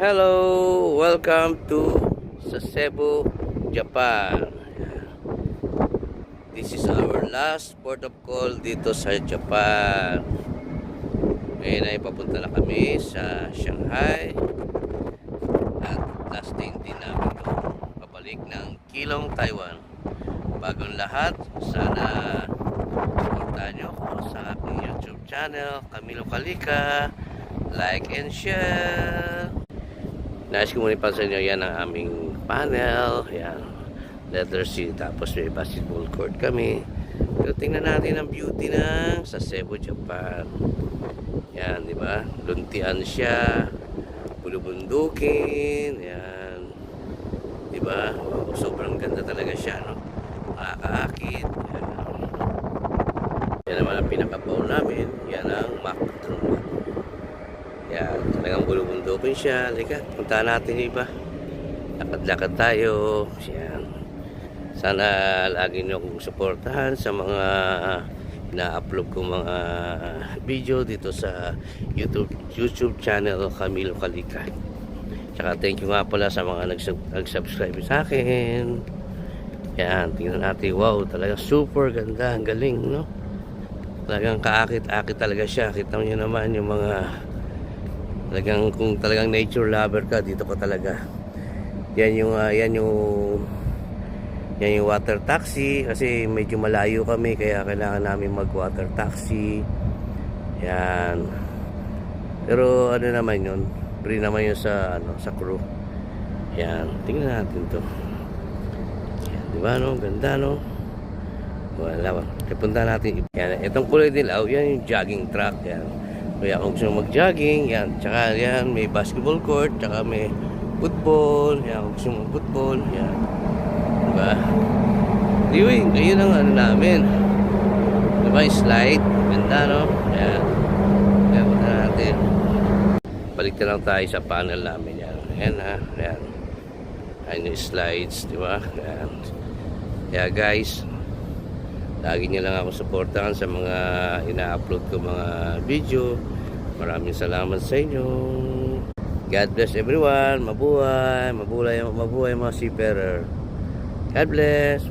Hello, welcome to Sasebo, Japan. This is our last port of call dito sa Japan. Ngayon ay papunta na kami sa Shanghai. At last day din namin doon. Pabalik ng Keelung, Taiwan. Bagong lahat, sana supportahan nyo ako sa aking YouTube channel, Camilo Calica. Like and share. Nais ko muna ipansin nyo, yan ang aming panel. Yan, letter C. Tapos may basketball court kami. Pero tingnan natin ang beauty ng Sasebo, Japan. Yan, di ba? Luntian siya. Bulubundukin. Yan. Di ba? Wow, sobrang ganda talaga siya, no? Makakaakit. Yan. Yan naman ang pinaka-bowl namin. Yan ang Macron. Yan, talagang bulubundukin siya. Halika, punta natin yung iba. Lakad-lakad tayo. Yan. Sana lagi nyo akong suportahan sa mga ina-upload ko mga video dito sa YouTube channel Camilo Calica. Tsaka thank you nga pala sa mga nag-subscribe sa akin. Yan, tingnan natin. Wow, talaga super ganda. Ang galing, no? Talagang kaakit-akit talaga siya. Kita nyo naman yung mga talagang, kung talagang nature lover ka, dito ka talaga. Yan yung water taxi kasi medyo malayo kami kaya kailangan namin mag water taxi. Yan. Pero ano naman yun, free naman yun sa crew. Yan, tingnan natin to. Yan, di ba, no? Ganda, no? Wala ba? Punta natin. Yan, itong kulay dilaw, yan yung jogging track. Yan. Kaya kung gusto mag-jogging, yan. Tsaka yan, may basketball court, tsaka may football. Yan, kung gusto mag-football, yan. Diba? Anyway, ayun ang ano namin. Diba, slide. Ganda, no? Yan. Kaya punta natin. Balik na lang tayo sa panel namin. Yan. Yan, ha? Yan. Ayan yung slides, diba? Yan. Kaya guys, lagi niyo lang ako suportahan sa mga ina-upload ko mga video. Maraming salamat sa inyo. God bless everyone. Mabuhay mga seafarer. God bless.